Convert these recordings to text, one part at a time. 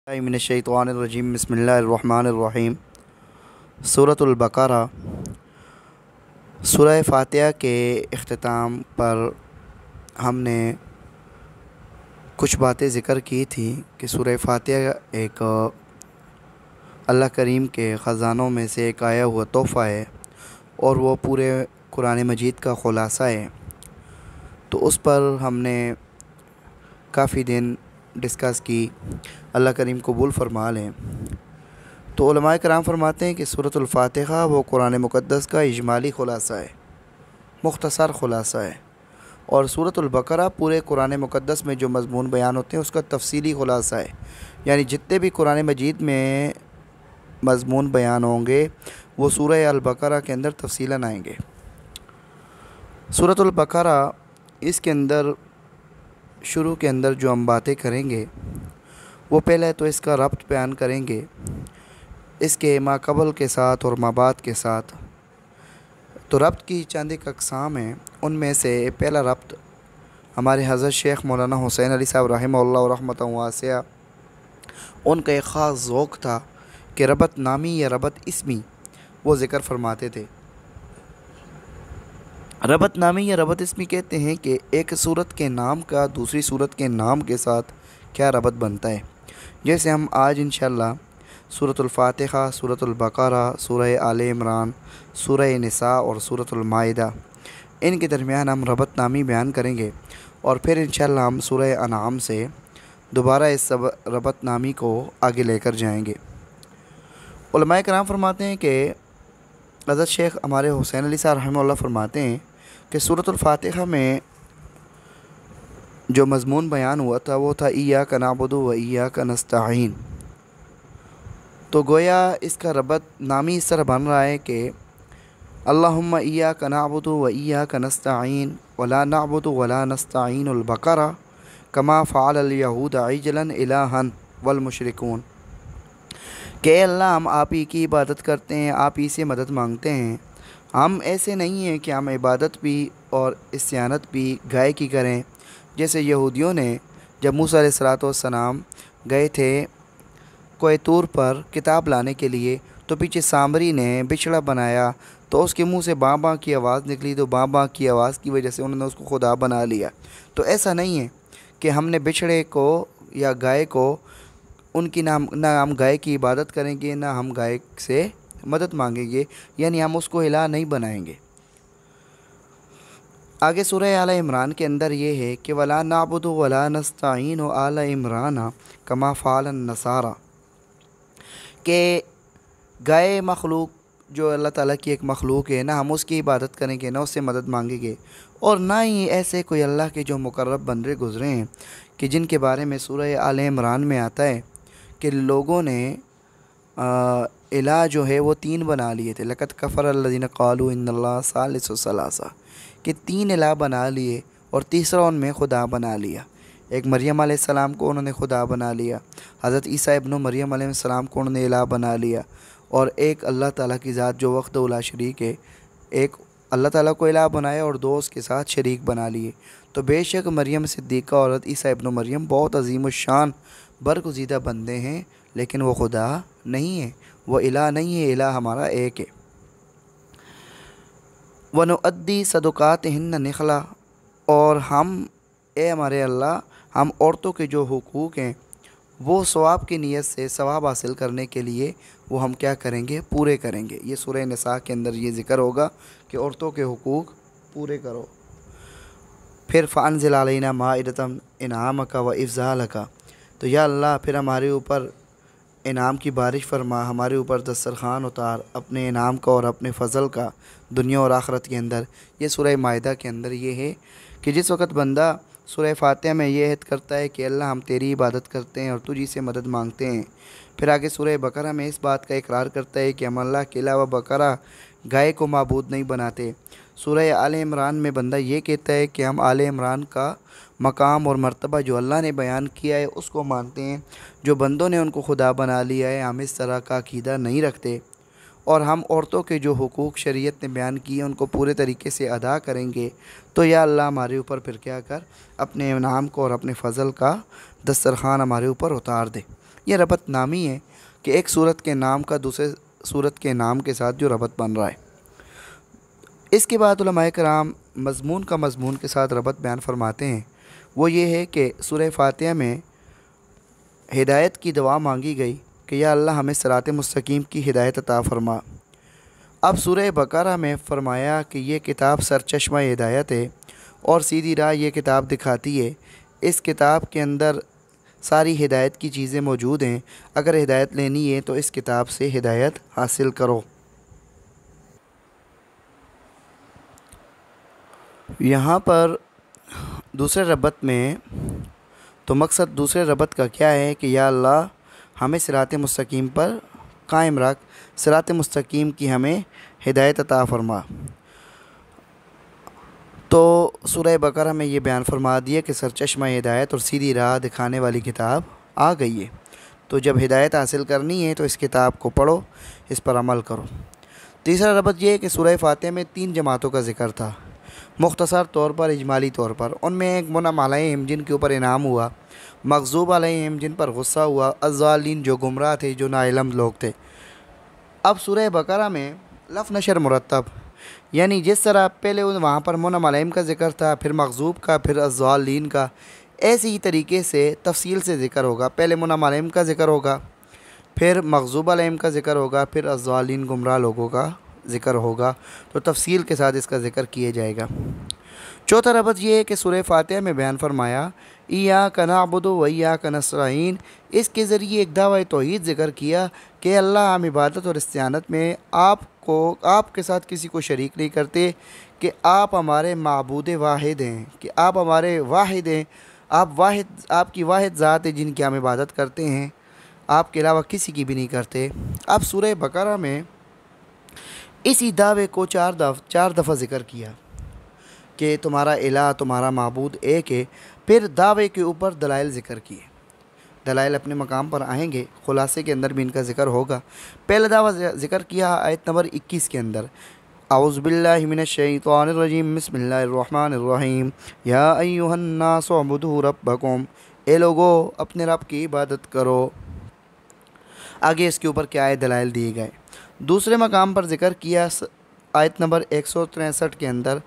मिनश्शैतानिर्रजीम बिस्मिल्लाहिर्रहमानिर्रहीम। सूरतुल बकरा। सूरह फ़ातिहा के इख्तिताम पर हमने कुछ बातें ज़िक्र की थी कि सूरह फ़ातिहा एक अल्लाह करीम के ख़ज़ानों में से एक आया हुआ तोहफ़ा है और वो पूरे कुरान मजीद का ख़ुलासा है। तो उस पर हमने काफ़ी दिन डिस्कस की। अल्लाह करीम कबूल फरमा लें। तो उलमाए कराम फरमाते हैं कि सूरतुल फ़ातिहा वो कुरान मुक़द्दस का इजमाली ख़ुलासा है, मुख्तसर ख़ुलासा है, और सूरतुल बकरा पूरे कुरान मुक़द्दस में जो मज़मून बयान होते हैं उसका तफसीली ख़ुलासा है। यानी जितने भी कुरान मजीद में मज़मून बयान होंगे वो सूरह अल बकरा के अंदर तफसीलन आएंगे। सूरतुल बकरा इसके अंदर शुरू के अंदर जो हम बातें करेंगे वो पहले तो इसका रब्त बयान करेंगे, इसके माक़बल के साथ और माबाद के साथ। तो रब्त की चंद एक अक़साम हैं, उनमें से पहला रब्त हमारे हज़रत शेख मौलाना हुसैन अली साहब रहमहुल्लाह रहमतन वासिया, उनका एक ख़ास ज़ौक़ था कि रबत नामी या रबत इसमी वो ज़िक्र फरमाते थे। रबत नामी या रबत इसमी कहते हैं कि एक सूरत के नाम का दूसरी सूरत के नाम के साथ क्या रबत बनता है। जैसे हम आज इंशाअल्लाह सूरतुल फ़ातिहा, सूरतुल बकरा, सूरह आले इमरान, सूरह निसा और सूरतुल माइदा, इनके दरमियान हम रबत नामी बयान करेंगे और फिर इंशाअल्लाह हम सूरह अनाम से दोबारा इस सब रबत नामी को आगे लेकर जाएंगे। उलमाए कराम फरमाते हैं कि हज़रत शेख हमारे हुसैन अली साहब रहमहुल्लाह फरमाते हैं कि सूरतुल फ़ातिहा में जो मज़मून बयान हुआ था वो था इय्याका नअबुदु व इय्याका नस्तईन। तो गोया इसका रबत नामी इस तरह बन रहा है कि अल्लाहुम्मा इय्याका नअबुदु व इय्याका नस्तईन वला नअबुदु वला नस्तईनुल बकरा कमा फ़अलल यहूद इजलन इलाहन वल मुशरिकून। कि अल्लाह हम आप ही की इबादत करते हैं, आप ही से मदद मांगते हैं। हम ऐसे नहीं हैं कि हम इबादत भी और इस्यानत भी गाय की करें। जैसे यहूदियों ने जब मूसा अलैहिस्सलाम गए थे कोह तूर पर किताब लाने के लिए, तो पीछे सामरी ने बिछड़ा बनाया, तो उसके मुंह से बाँ बाँ की आवाज़ निकली, तो बाँ बाँ की आवाज़ की वजह से उन्होंने उसको खुदा बना लिया। तो ऐसा नहीं है कि हमने बिछड़े को या गाय को उनकी ना हम गाय की इबादत करेंगे, ना हम गाय से मदद मांगेंगे, यानी हम उसको इलाह नहीं बनाएंगे। आगे सूरह आला इमरान के अंदर ये है कि वला नाबुदु वला नस्तईन आला इमरान कमा फ़अलन नसारा, कि गाय मखलूक जो अल्लाह ताला की एक मखलूक है, ना हम उसकी इबादत करेंगे, ना उससे मदद मांगेंगे, और ना ही ऐसे कोई अल्लाह के जो मुकर्रब बंदे गुज़रे हैं कि जिनके बारे में सूरह आले इमरान में आता है कि लोगों ने इलाह जो है वो तीन बना लिए थे। लक़द कफ़र अल्लज़ीना क़ालू इन्नल्लाह सालिसु सलासा, कि तीन इलाह बना लिए और तीसरा उनमें खुदा बना लिया। एक मरियम अलैहिस्सलाम को उन्होंने खुदा बना लिया, हज़रत ईसा इब्न मरियम अलैहिस्सलाम को उन्होंने इलाह बना लिया, और एक अल्लाह ताला की ज़ात जो वहदहू ला शरीक है, एक अल्लाह ताला को इलाह बनाया और दो उसके साथ शरीक बना लिए। तो बेशक मरियम सिद्दीक़ा और हज़रत ईसा इब्न मरियम बहुत अज़ीम शान बरगुज़ीदा बंदे हैं, लेकिन वो खुदा नहीं है, वो इलाह नहीं है, इलाह हमारा एक है। वनुअद्दी सदक़ातिहिन्न निखला, और हम हमारे अल्लाह हम औरतों के जो हुकूक हैं वो सवाब की नीयत से सवाब हासिल करने के लिए वो हम क्या करेंगे, पूरे करेंगे। ये सूरह निसा के अंदर ये ज़िक्र होगा कि औरतों के हुकूक पूरे करो। फिर फ़अनज़िल अलैना माइदतम इनामका व इफ़ज़ालका, तो या अल्लाह फिर हमारे ऊपर इनाम की बारिश फरमा, हमारे ऊपर दस्तरख़ान उतार अपने इनाम का और अपने फ़ज़ल का दुनिया और आखिरत के अंदर। ये सूरह माइदा के अंदर ये है कि जिस वक़्त बंदा सूरह फ़ातिहा में ये अहद करता है कि अल्लाह हम तेरी इबादत करते हैं और तुझी से मदद मांगते हैं, फिर आगे सूरह बकरा में इस बात का इकरार करता है कि हम अल्लाह के अलावा बकरा गाय को माबूद नहीं बनाते। सूरह आले इमरान में बंदा ये कहता है कि हम आले इमरान का मकाम और मर्तबा जो अल्लाह ने बयान किया है उसको मानते हैं। जो बंदों ने उनको खुदा बना लिया है हम इस तरह का अक़ीदा नहीं रखते, और हम औरतों के जो हुकूक शरीयत ने बयान किए उनको पूरे तरीके से अदा करेंगे। तो या अल्लाह हमारे ऊपर फिर क्या कर, अपने इनाम को और अपने फ़ज़ल का दस्तरख़ान हमारे ऊपर उतार दे। یہ ربط نامی ہے کہ ایک صورت کے نام کا دوسرے صورت کے نام کے ساتھ جو ربط بن رہا ہے۔ اس کے بعد علماء کرام مضمون کے ساتھ ربط بیان فرماتے ہیں، وہ یہ ہے کہ سورہ فاتحہ میں ہدایت کی دعا مانگی گئی کہ یا اللہ ہمیں صراط مستقیم کی ہدایت عطا فرما۔ اب سورہ بقرہ میں فرمایا کہ یہ کتاب سرچشمہ ہدایت ہے اور سیدھی راہ یہ کتاب دکھاتی ہے۔ اس کتاب کے اندر ساری ہدایت کی چیزیں موجود ہیں، اگر ہدایت لینی ہے تو اس کتاب سے ہدایت حاصل کرو۔ یہاں پر دوسرے ربط میں تو مقصد دوسرے ربط کا کیا ہے کہ یا اللہ ہمیں صراط مستقیم پر قائم رکھ، صراط مستقیم کی ہمیں ہدایت عطا فرما۔ تو سورہ بقرہ میں یہ بیان فرما دیا کہ سرچشمہ ہدایت اور سیدھی راہ دکھانے والی کتاب آ گئی ہے، تو جب ہدایت حاصل کرنی ہے تو اس کتاب کو پڑھو، اس پر عمل کرو۔ تیسرا ربط یہ ہے کہ سورہ فاتحہ میں 3 جماعتوں کا ذکر تھا، مختصر طور پر، اجمالی طور پر۔ ان میں ایک منعم علیہم جن کے اوپر انعام ہوا، مغضوب علیہم جن پر غصہ ہوا، الضالین جو گمراہ تھے، جو ناعلم لوگ تھے۔ اب سورہ بقرہ میں لفظ نشر مرتب، یعنی جس طرح پہلے وہاں پر منعم علیہم کا ذکر تھا، پھر مغضوب کا، پھر الضالین کا، ایسے ہی طریقے سے تفصیل سے ذکر ہوگا۔ پہلے منعم علیہم کا ذکر ہوگا، پھر مغضوب علیہم کا ذکر ہوگا، پھر الضالین گمراہ لوگوں کا ذکر ہوگا، تو تفصیل کے ساتھ اس کا ذکر کیا جائے گا۔ چوتھا ربط یہ ہے کہ سورہ فاتحہ میں بیان فرمایا ایاک نعبد و ایاک نستعین، اس کے ذریعے ایک دعوی توحید ذکر کیا کہ اللہ ہم عبادت اور استعانت میں آپ کے ساتھ کسی کو شریک نہیں کرتے، کہ آپ ہمارے معبود واحد ہیں، کہ آپ ہمارے واحد ہیں، آپ کی واحد ذات ہے جن کی ہم عبادت کرتے ہیں، آپ کے علاوہ کسی کی بھی نہیں کرتے۔ اب سورہ بقرہ میں اسی دعوے کو 4 دفعہ ذکر کیا کہ تمہارا الہ، تمہارا معبود ایک ہے۔ پھر دعوے کے اوپر دلائل ذکر کیے، دلائل اپنے مقام پر آئیں گے، خلاصے کے اندر بھی ان کا ذکر ہوگا۔ پہلا دعویٰ ذکر کیا آیت نمبر 21 کے اندر، اعوذ باللہ من الشیطان الرجیم، بسم اللہ الرحمن الرحیم، یا ایہا الناس اعبدوا ربکم، اے لوگو اپنے رب کی عبادت کرو۔ آگے اس کے اوپر کیا آئے دلائل دیے گئے۔ دوسرے مقام پر ذکر کیا آیت نمبر 163 کے اندر،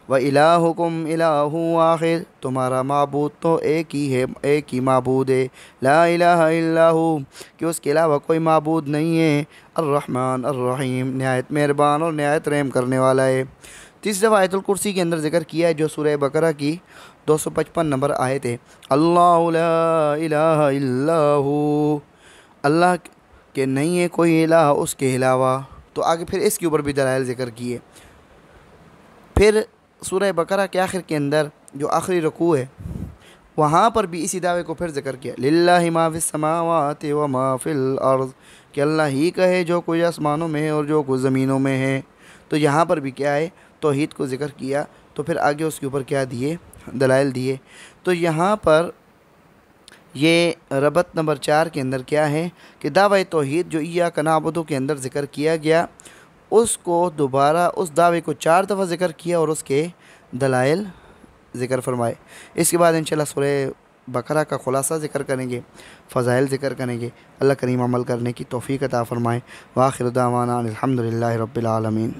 وَإِلَٰهُكُمْ إِلَٰهٌ وَاحِدٌ، تمہارا معبود تو ایک ہی ہے، ایک ہی معبود ہے، لا الہ الا ہو، کہ اس کے علاوہ کوئی معبود نہیں ہے، الرحمن الرحیم، نہایت مہربان اور نہایت رحم کرنے والا ہے۔ تیسری دفعہ آیت الکرسی کے اندر ذکر کیا ہے جو سورہ بقرہ کی 255 نمبر آیت ہے، اللہ لا الہ الا ہو، اللہ کہ نہیں ہے کوئی الہ اس کے علاوہ۔ تو آگے پھر اس کے اوپر بھی دلائل ذکر کیے۔ پھر سورہ بقرہ کے آخر کے اندر جو آخری رکوع ہے وہاں پر بھی اسی دعوے کو پھر ذکر کیا، للہ ما فی السماوات و ما فی الارض، کہ اللہ ہی کا ہے جو کچھ آسمانوں میں ہے اور جو کچھ زمینوں میں ہے۔ تو یہاں پر بھی کیا ہے توحید کو ذکر کیا، تو پھر آگے اس کے اوپر کیا دیے دلائل دیے۔ تو یہاں پر یہ ربط نمبر 4 کے اندر کیا ہے کہ دعوی توحید جو ایاک نعبد کے اندر ذکر کیا گیا، اس کو دوبارہ اس دعوے کو 4 دفعہ ذکر کیا اور اس کے دلائل ذکر فرمائے۔ اس کے بعد انشاءاللہ سورہ بقرہ کا خلاصہ ذکر کریں گے، فضائل ذکر کریں گے۔ اللہ کریم عمل کرنے کی توفیق عطا فرمائے۔ وآخر دعوانا الحمدللہ رب العالمین۔